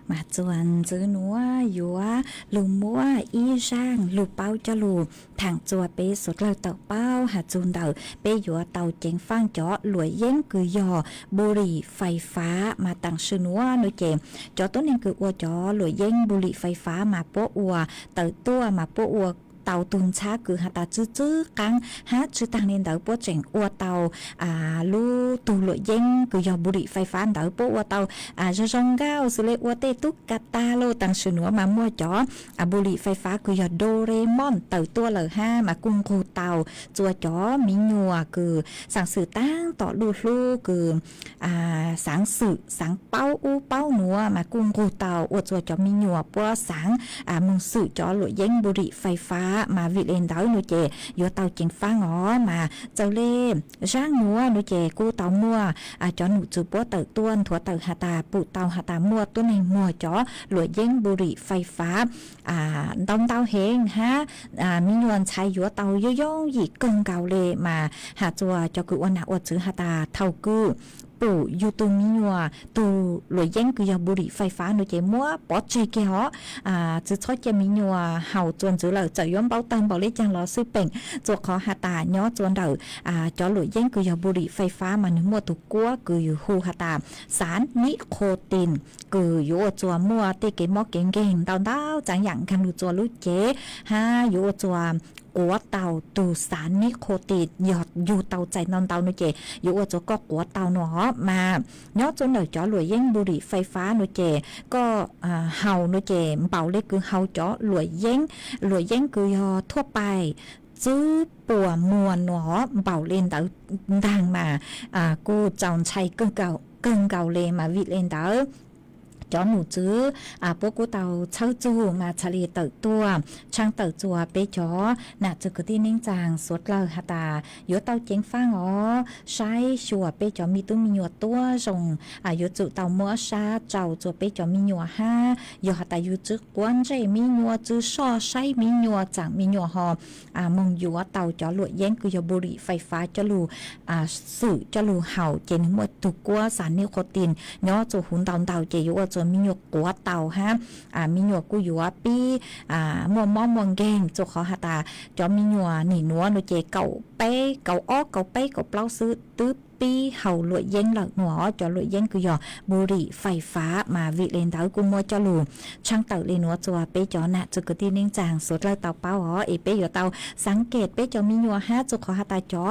มาจวนจื้อหนัวยัวลูมัวอีช่างลูเป้าจะลูทางจัวเปสุดเราเต่าเป้าหาจูนเต่าเปยัวเต่าเจงฟังเจาะหลวยเย้งคือยอบุหรี่ไฟฟ้ามาตั้งชื่อนัวโดยเจมเจาะต้นเองคืออัวเจาะหลวยเย้งบุหรี่ไฟฟ้ามาโปะอัวเต่าตัวมาโปะอัวเตาตุนช้าคือหาตาจื้อกังหาชื่อต่างเน้นเดาโปเจงอัวเตาลูตูหลวยเย้งคือยอบุหรี่ไฟฟ้าเดาโปอัวเตาจะซองเก้าสุเลอัวเตตุกกาตาโลตังชื่อหนัวมามั่วจ๋อบุหรี่ไฟฟ้าคือยอโดเรมอนเตาตัวเหล่าห้ามากุ้งคูเตาจัวจ๋อมีญัวคือสั่งสื่อตั้งต่อลูลูคือสังสื่อสังเป้าอูเป้าหนัวมากุ้งคูเตาอัวจัวจ๋อมีญัวปัวสังมึงสื่อจ๋อหลวยเย้งบุหรี่ไฟฟ้ามาวิเลนเดาหนูเจยัวเตาจิงฟ้าอ๋อมาเจ้าเล่ร่างนัวหนูเจกูเตามัวจอหนูจูปัวเตาต้วนถั่วเตาหาตาปูเตาหาตามัวตัวในมัวจ๋อหลวยเย้งบุหรี่ไฟฟ้าดอมเตาเฮงฮะมีนวลใช้ยัวเตาย่อยๆหยีกึ่งเกาเลมาหาจัวจอคือวันหนาอวดจื้อหาตาเท่ากูปู่ยูตูมิญัวตูหลวยเย้งคือยาบุหรี่ไฟฟ้าหนูเจมัวปอใจเกฮจื้อชดเจมิญัวเห่าจวนจื้อเหล่าจะย้อมเป้าเติมเป้าเล็กจังล้อซื้อเป่งจวกขอหาตาย้อจวนเดาจอหลวยเย้งคือยาบุหรี่ไฟฟ้ามันมัวตุกัวคืออยู่ฮูหาตาสารนิโคตินคืออยู่จัวมัวเตเกมอเก่งๆดาวจังหยังคันดูจัวลุเจฮะอยู่จัวกัวเตาตูสารนิโคตินหยอดอยู่เตาใจนอนเตาหนูเจอยู่ว่าจะก็กัวเตาหนอมาย้อนจนหน่อยจ่อหลวยเย้งบุหรี่ไฟฟ้าหนูเจก็เฮาหนูเจเป่าเล็กคือเฮาจ่อหลวยเย้งคือยอทั่วไปจื้อปัวมวนหนอเป่าเล่นเตาดังมากูจอนชัยเกิงเก่าเลยมาวิเล่นเตาจอหนูจื้อพวกกูเตาเช่าจูมาเฉลี่ยเติบตัวช่างเติบจัวเปจอน่ะจะกที่นิ่งจางสดเลยฮะตาโยเตาเจงฟังอ๋อใช้ชัวเปจอมีตุ้มีหยวดตัวส่งโยจุเตามัวชาเจ้าจัวเปจอมีหยวห้าโยฮะตาโยจื้อกวนใจมีหยวจื้อช่อใช้มีหยวจังมีหยวหอมงอยู่ว่าเตาจอหลวยเย้งคือยาบุหรี่ไฟฟ้าจะรูสื่อจะรูเห่าเจนหมดตุกัวสารนิโคตินย้อจูหุ่นเตาเจอยู่ว่าจนมีหยวกกัวเตาฮะมีหยวกกูอยู่ว่าปีมัวมองแกงจขอหาตาจอมีหยวหนีนัวโนเจเก่าเป้เก่าอ้อเก่าเป้เก่าเปล่าซื้อตื้อปีเห่าหลวยเย้งหลักหนัวจอหลวยเย้งคือยอบุหรี่ไฟฟ้ามาวิเลนเตากูมัวจอลูช่างเต่าเลนัวจัวเป้จอน่ะจุกตีนิ่งจางสุดเลยเตาเป้าอ๋อเป้อยู่เตาสังเกตเป้จอมีหยวห้าจุขอหาตาจอ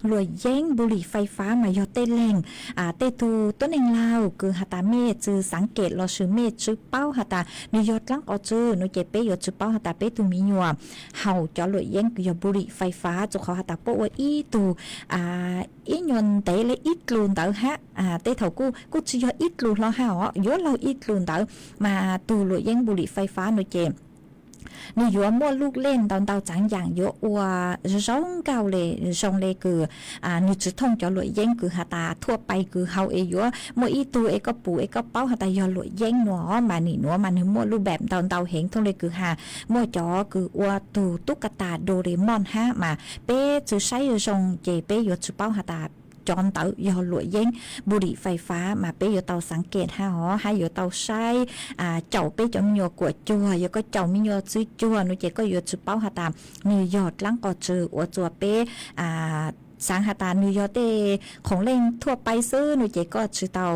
หลวยเย้งบุหรี่ไฟฟ้ามายอเต้เล่งเต้ตูต้นเองลาวคือหาตาเมจือสังเกตเราชื่อเมจือเป้าหาตานิยอดลังอจือโนเจเป้ยอจือเป้าหาตาเป้ตูมีหยวเห่าจอหลวยเย้งคือยอบุหรี่ไฟฟ้าจุขอหาตาโป้อีตูอียนเตเลít luôn tới ha tê thầu cô chỉ cho ít luôn lo ha họ nhớ lâu ít luôn tới mà tù lụi dân bù lì phai phá nội chèนี่ยัวมั่วลูกเล่นตอนเตาจังอย่างยัวอัวร้องเก่าเลยทรงเลยคือนี่จุดท่องจอหลวยเย้งคือหาตาทั่วไปคือเฮาเอยัวมั่วอีตูเอก็ปูเอก็เป้าหาตายอหลวยเย้งหนอมานี่หนัวมันมั่วรูปแบบตอนเตาเห็นท่องเลยคือหามั่วจอคืออัวตูตุ๊กตาโดเรมอนฮะมาเป้จือใช้ทรงเจเป้ยัวจุดเป้าหาตาจอนเตายอหลวยเย้งบุหรี่ไฟฟ้ามาเป้ยอเตาสังเกตฮะหอให้ยอเตาใช้เจ้าเป้จอมยอกวดจัวยอก็เจ้ามียอซื้อจัวนุเจก็ยอจุเป้าหาตามนิวยอดลังก็จืออัวจัวเป้สังหาตานิวยอเตของเล่นทั่วไปซื้อนุเจก็ชื่อเตา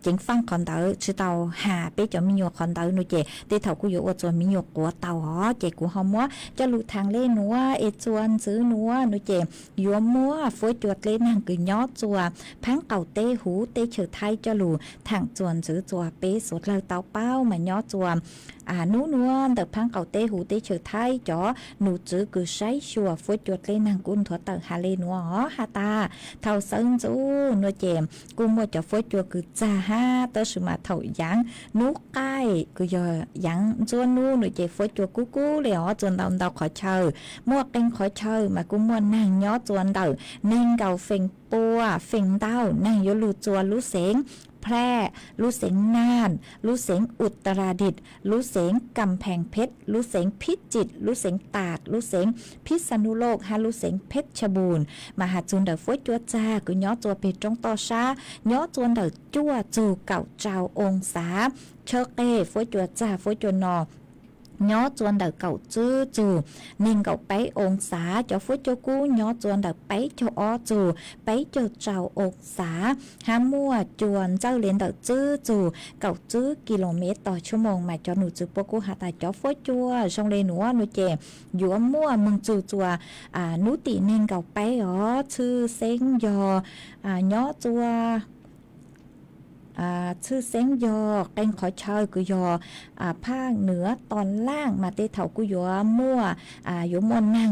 เจงฟังคอนเตอร์ชื่อเตาหาเป้จอมียอคอนเตอร์นุเจเตเถากูยอจัวมียอกัวเตาหอเจกูหอมัวจะรู้ทางเล่นนัวเอจวนซื้อนัวนุเจยัวมัวฝอยจวดเล่นนางคือยอจัวพังเก่าเตหูเตเฉยไทยจะรู้ทางจวนซื้อจัวเป้สดเลยเตาเป้ามายอจัวนู้นวลแต่พังเก่าเตหูเตเฉยไทยจ๋อหนูจื้อคือใช้ชัวฝอยจวดเล่นนางกุนถั่วเตอหาเลนัวหาตาเท่าซึ่งจูนัวเจมกูมัวจะฝอยจวดคือจ่าฮาเตอสมาเท่ายังนุกไก่คือยยังจวนนู้นเจฝอยจวดกู้เลยอ๋อจวนเตาขอเชอมัวเต็งขอเชอมากูมัวนางยอจวนเตอเน่งเก่าเฟงปัวเฟงเต้านางยลูจวนลูเสงเ แพร่ลูเสงน่านลูเสงอุตรดิตถ์ลูเสงกำแพงเพชรลูเสงพิจิตรลูเสงตากลูเสงพิษณุโลกฮาลูเสงเพชรบูรณ์มหาจุนเดอฟ้วยจัวจ้ากุย้อตัวเป็ดจงต่อช้าย้อจวนเดอจั่วจูเก่าเจ้าองศาเชเก้ฟ้วยจัวจ้าฟ้วยจัวนอnhó chuan đợt cầu chư chù nên cậu bấy ôn xá cho phút cho cú nhó chuan đợt bấy cho ó chù bấy cho trào ôn xá há mua chuan trao lên đợt chư chù cậu chư kmต่อชั่วโมงmà cho nụ chư bố cú hạ tài cho phút chua xong lên nữa nụ chè dũa mua mừng chù chùa nú tị nên cậu bấy ó chư sen giò nhó chuaชื่อเซ้งยอแกงขอเชยกุยอภาคเหนือตอนล่างมาเตเถากุยอมั่วอยู่มวนนั่ง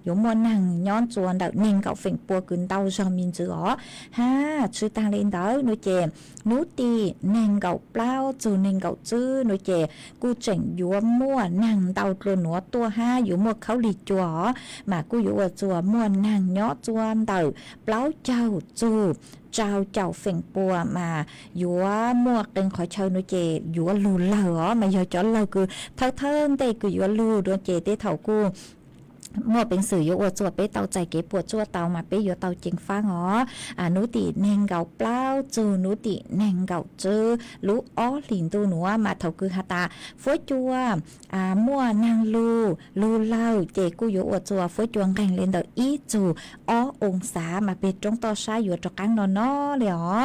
อยู่มวนนั่งย้อนจวนเดานิ่งเก่าฝิ่งปัวกึนเตาจอมินจืออ๋อชื่อตังเลนเดอหนูเจนูตีเน่งเก่าเปล่าจือเน่งเก่าจื้อหนูเจกูเจ๋งอยู่มั่วนั่งเตาตัวหนัวตัวอยู่มั่วเขาหลีจัวมากูอยู่จัวมั่วนั่งย้อนจวนเดาเปล่าเจ้าจูเจ้าเจ้าฝิ่งปัวมาอยู่มั่วเป็นขอเชิญหนูเจอยู่ลูเหล่อมาอยู่จอเราคือเท่าเทิงเตกูอยู่ลูดวงเจเตเท่ากูมั่วเป็นสื่ออยู่อวดจวดไปเตาใจเก็บปวดจั่วเตามาไปอยู่เตาจิงฟ้าอ๋อนุติเน่งเก่าเปล่าจูนุติเน่งเก่าจื้อรู้อ้อหลินตัวหนูมาเท่าคือฮาตาฝวยจัวมั่วนางลูเล่าเจกูอยู่อวดจัวฝวยจัวแข่งเล่นเดออีจูอ้อองศามาเป็นจงต่อชายอยู่ตะกังนอนเลยอ๋อ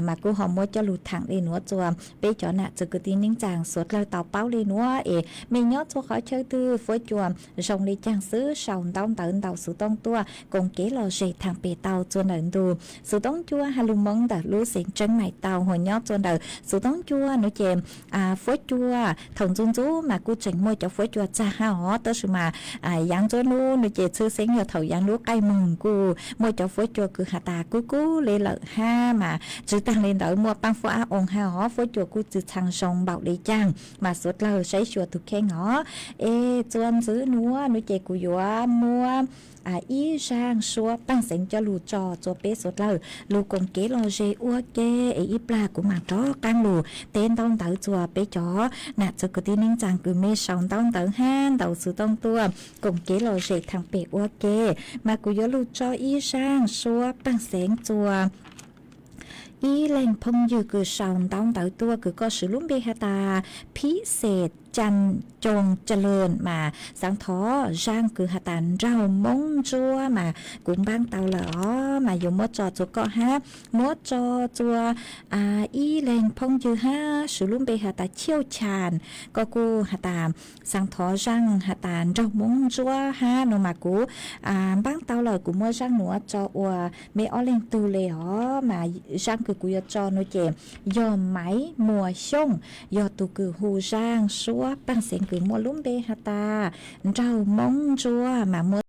มากูหอมมัวจะหลุดถังเลยหนูจัวไปจอน่ะจะกตีนิ่งจางสดเราเตาเป้าเลยหนูไม่ยอดจัวขอเชิญตื้อฝวยจัวส่งเลยจางซื้อsầu tông tận tàu sự tông tua cùng kế lò dệt thằng bể tàu chuồn lợn đù sự tông chua hà lùm mông đợt lúa xịn chân mày tàu hồi nhót chuồn đợt sự tông chua nó chèm phối chua thùng chun chú mà cô chỉnh môi cho phối chua cha ha hó tới sự mà giang chua luôn nó chè sư xén nhiều thầu giang lúa cay mừng cô môi cho phối chua cứ hà tà cú lê lợn ha mà chữ tăng lên đỡ mua băng phối ong ha hó phối chua cô chữ thằng sông bảo đi chăng mà suốt lâu sấy chua thuộc khen hó chuồn giữ núa nó chè cô mua ý sang xua tăng sinh cho lù trò cho bé sốt lờ lù cùng kế lo dê ua kê ý pla của mặt đó căng lù tên tông tử chùa bé chó nạt cho cái tin chàng cứ mê sòng tông tử han đầu sự tông tua cùng kế lo dê thằng bé ua kê mà của gió lù trò ý sang xua tăng sinh chùa ý lên phong dư cứ sòng tông tử tua cứ có sự lúng bê hà ta phí sệtจันจงเจริญมาสังท้อร่างคือหตันเรามงจัวมากุ้งบ้างเตาเหลอมาอยู่มดจอจุก็ฮะมดจอจัวอีแรงพงยือฮะสุลุ่มเบหตาเชี่ยวชาญก็กูหตามสังท้อร่างหตันเรามงจัวฮะโนมากูบ้างเตาเหลอกูมดร่างหนัวจออัวเมอเลงตูเลยอ๋อมาร่างคือกูยอจอโนเจยอมไหมมัวช่งยอตูคือหูร่างซัวปังเสียงคือมัวลุ่มเบหตาเรามงจัวมามัว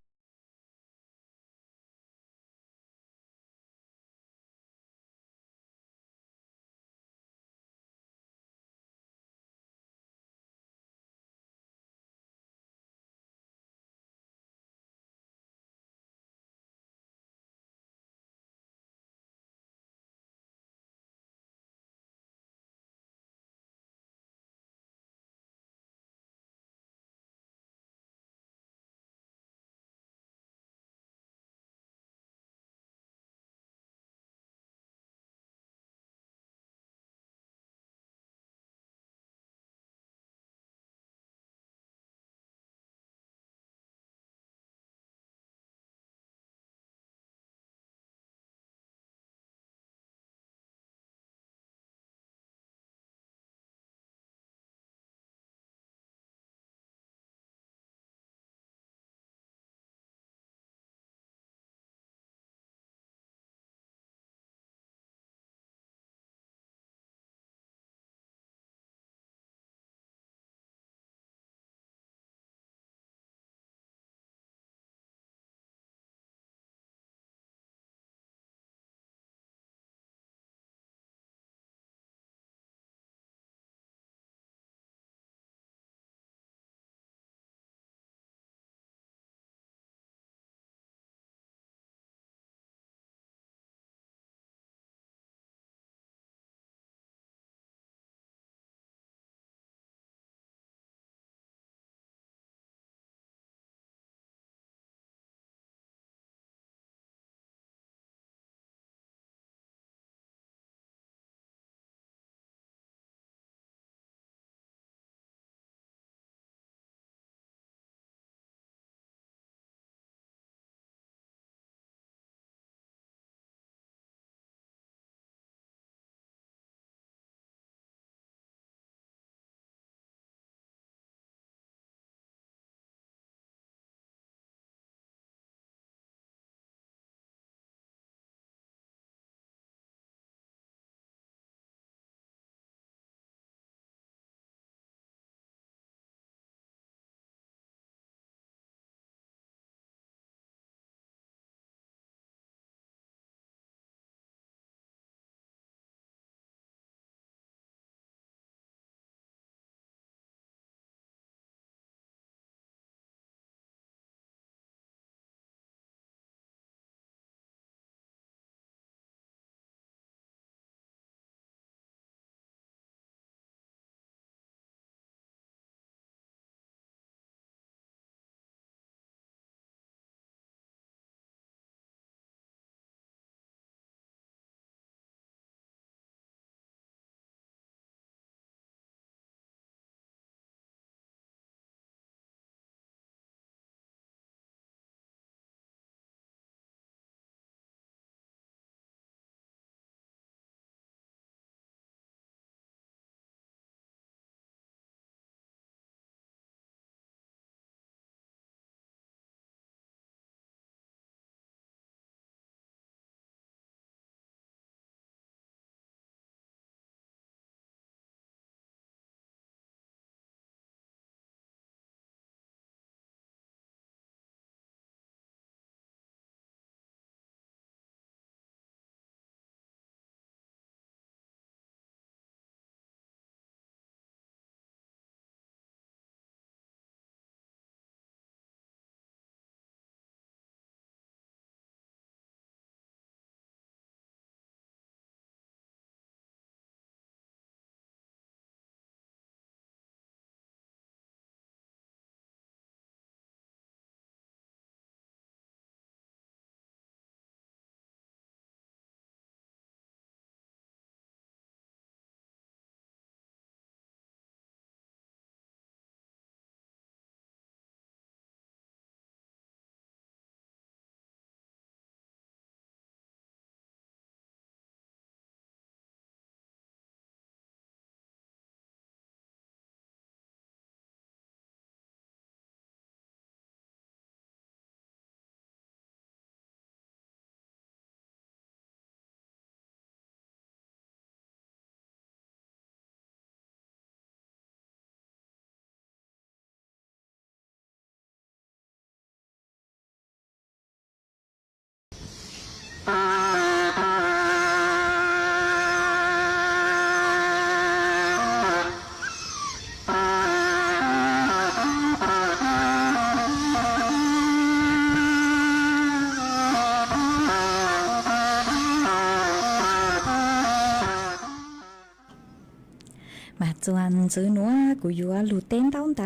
จวนซื้อนัวกูอยู่ลูเต้นต้องเต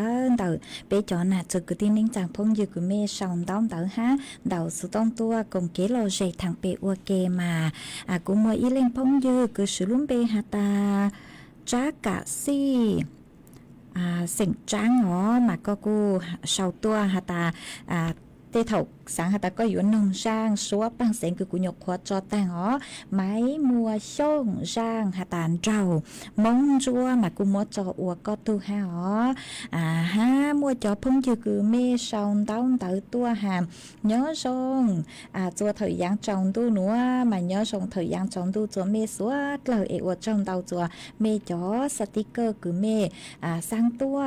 อไปจอน่ะจุกตีนิ่งจากพงอยู่กูเมชองต้องเตอฮะเดาสุต้องตัวกงเกโลเจทางเปอวเกมากูมัวอีเล่งพงอยู่กูสุลุ่มเปหาตาจ้ากะซี่เสียงจ้างอ๋อมาก็กูเชาตัวหาตาเตถกสังหตาก็อยู่นงช่างซัวปังเสียงคือกุญยกขวดจอแต่งอ๋อไม้มัวช่งช่างหาตานเจ้ามงจัวมากูมัวจออัวก็ตูฮะอ๋อฮะมัวจอพุ่งอยู่คือเมชองต้องเตอตัวหามย้อชงจัวthời gian trồng tu nữa mà nhớ trong thời gian trồng tu cho mê số lời ế ở trong đầu cho mê chó sticker cứ mê sang tua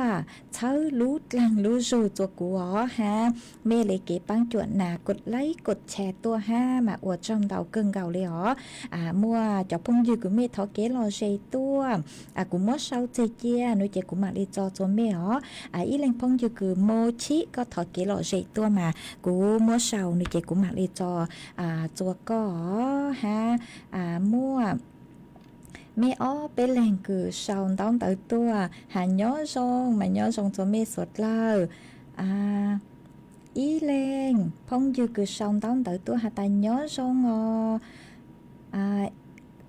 chơi lút lăng lút dù cho của ha mê lấy cái băng chuẩn nà cột lấy cột chè tua ha mà ở trong đầu cưng gạo lấy ó mua cho phong dư cứ mê thó kế lò dây tua cũng mất sau chơi chia nuôi trẻ cũng mặc đi cho mê ó ý lên phong dư cứ mô chí có thó kế lò dây tua mà cũng mua sau nuôi trẻ cũng mặc đi choตัวก็ฮะมั่วแม่อ้อเป็นแหล่งคือชาวต้องเติบตัวหาย้อทรงมาย้อทรงตัวแม่สดเลยอีแหล่งพงอยู่คือชาวต้องเติบตัวหาตาย้อทรง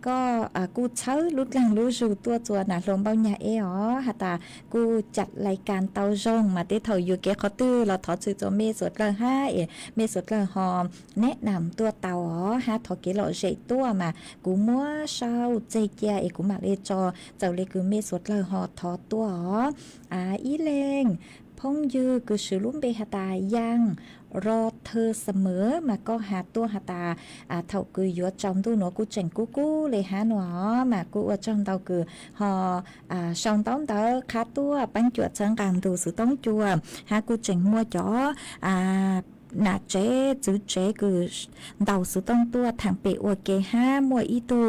ก็กูเช่าลุดหลังรู้สู่ตัวจวนลมเบาหยาหาตากูจัดรายการเตาจงมาได้เถาอยู่แกเขาตื้อเราถอดสื่อตัวเมสดเลยเมสดเลยหอมแนะนำตัวเตาฮะถอดเกลอเจตัวมากูมัวเช่าเจเกียกูมาเลยจอเจ้าเลยคือเมสดเลยหอถอดตัวอีเลงพงยือคือสือลุ่มเบหาตายังรอเธอเสมอมาก็หาตัวหาตาเท่าคือยัวจอมตัวหนูกูเจ๋งกูเลยหาหนูมากูว่าจอมเตาคือหอชองต้องเตาคาตัวปั้นจวดเชิงกลางดูสือต้องจัวหากูเจ๋งมัวจ๋อนาเจ๊จื้อเจ๊คือเดาสือต้องตัวทางเปอวเกห้ามัวอีตู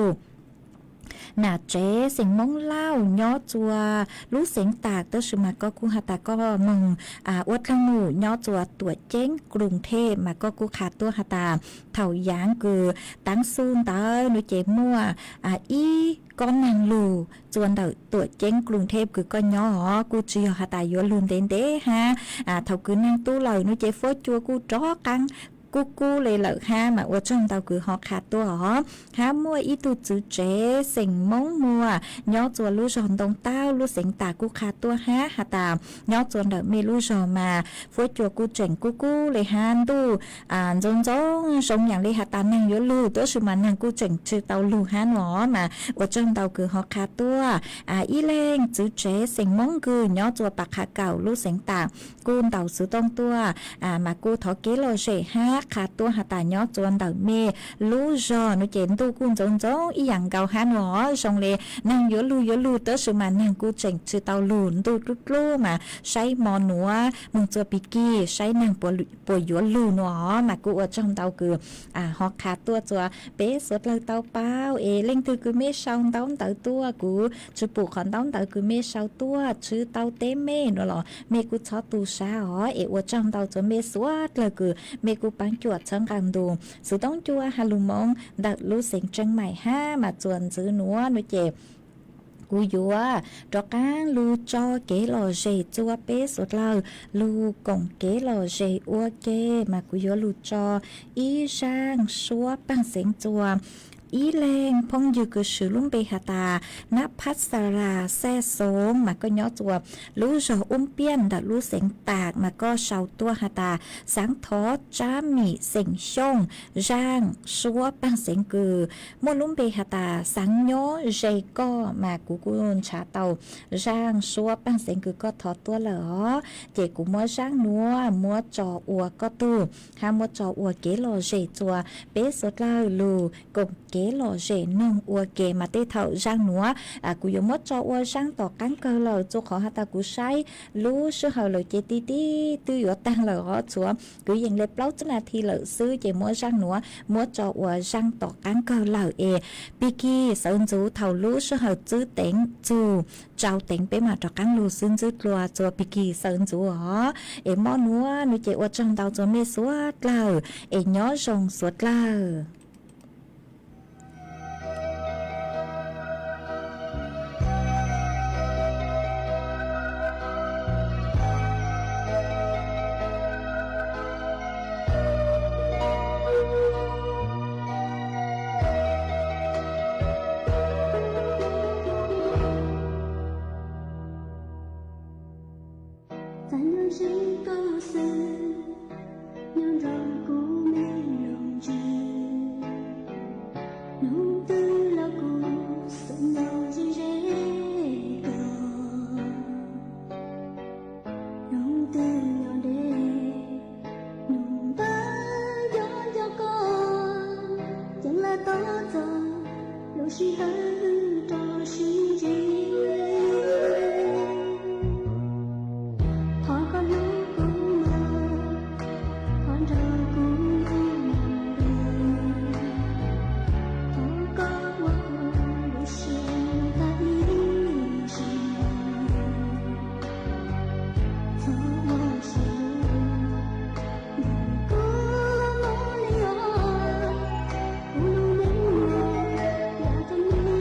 น่าเจ๊เสียงมงเล่าย้อจัวรู้เสียงตากเตอสุมาก็กูหาตาก็มึงอวดข้างหมู่ย้อจัวตัวเจ๊งกรุงเทพมาก็กูขาดตัวหาตาเถ่ายางคือตั้งซูนตาหนูเจ๊มัวอีก้อนนางลูจวนเดาตัวเจ๊งกรุงเทพคือก็ย้อกูเจียวหาตายัวลุนเต้นเด้ฮะเถ่าคือนางตู้เลยหนูเจ๊โฟจัวกูจ้อกังกูเลยเหล่าฮะมาว่าจงเตาคือหอขาดตัวฮะมัวอีตูจื้อเจ๊เสียงมงมัวย้อจัวลู่จอนตรงเต้าลู่เสียงตากูขาดตัวฮะหาตามย้อจวนเดาเมลู่จอมาฟัวจัวกูเจ๋งกูเลยฮะดูจงทรงอย่างเลยหาตามนางยัวลู่ตัวสุมันนางกูเจ๋งจื้อเตาลู่ฮะหนอมาว่าจงเตาคือหอขาดตัวอีเลงจื้อเจ๊เสียงมงคือย้อจัวปากขาเก่าลู่เสียงตากูเตาซื้อตรงตัวมากูถอเกโลเจฮะขาดตัวหาตาย้อจวนเดาเมลู่จอนุเจนตู้กุนจงอีหยังเกาฮะหนอทรงเลยนางยัวลู่ตัวสุมันนางกูเจ๋งจื้อเตาลู่ตู้ลู่มาใช้มอหนัวมึงจัวปิกี้ใช้นางป่วยยัวลู่หนอมากูว่าจงเตาคือหอกขาดตัวจัวเป๊ะสดเลยเตาเป้าเล่งตือคือเมชาวเตาเตาตัวกูจูปูขอนเตาเตาคือเมชาวตัวชื่อเตาเต้เมนหรอเมกูชอตูชาว่าจงเตาจัวเมสวดเลยคือเมกูปังจวดเชิงกลางดูสุต้องจัวฮาลุมงดักรู้เสียงจังใหม่ห้ามาจวนซื้อหนัวนุเจ็บกูยัวดอกก้างลูจอเกลอเจจัวเป๊สุดเลยลูกงเกลอเจอัวเกมากูยัวลูจออีช่างชัวปังเสียงจัวอีแรงพงอยู่กับชื่อลุ่มเบหาตาณพัสราแซ่โสมมาก็ย้อจัวรู้จอเปี้ยนดัดรู้เสียงตากมาก็เชาตัวหาตาสังทอจ้ามีเสียงช่งร่างชัวปังเสียงกือมลุ่มเบหาตาสังย้อเจก็มากูกุนชาเตาร่างชัวปังเสียงกือก็ทอตัวเหรอเจกูมัวร่างนัวมัวจออัวก็ตู้หามัวจออัวเกลอเจจัวเป๊สดลาลูกงเกลอเจนงอัวเกมาเตเท่าร่างนัวกูยมดจออัวร่างต่อกันเกลอจุขอหาตากูใช้รู้ชื่อเหาเลยเจตีตื้ออยู่ตั้งเหลอชัวกูยังเล็บเล้าจุนาทีเหลอซื้อเจมัวร่างนัวมัวจออัวร่างต่อกันเกลอปีกี้เซินจูเท่ารู้ชื่อเหาจื้อเต็งจูเจ้าเต็งไปมาต่อกันรู้ซึ่งจื้อตัวจัวปีกี้เซินจูมอนัวนุเจอัวจังเตาจัวเมสวดเหลอย้อจงสวดเหลอ Hãy subscribe cho kênh Ghiền Mì Gõ để không bỏ lỡ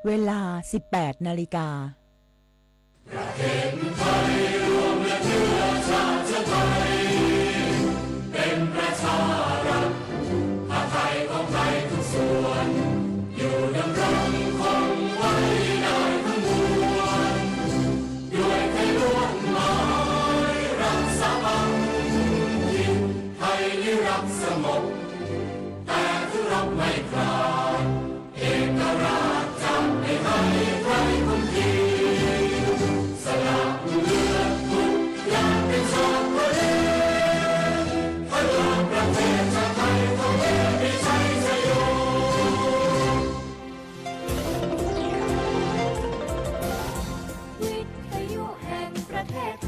เวลา 18 นาฬิกา เป็นประชารัฐผ้าไทยของไทยทุกส่วน อยู่ดำรงคงไว้ได้ทั้งมวลด้วยไทยล้วนหมายรักษาบังทินไทยนิรักสงบแต่ทุรบไม่คลาดเอกราชจำให้ให้ใครคนดีสละเลือดทุกอย่างเป็นชาติประเทศพลังประเทศชาติไทยต้องเดินไปใช้ชโย วิทยุแห่งประเทศไท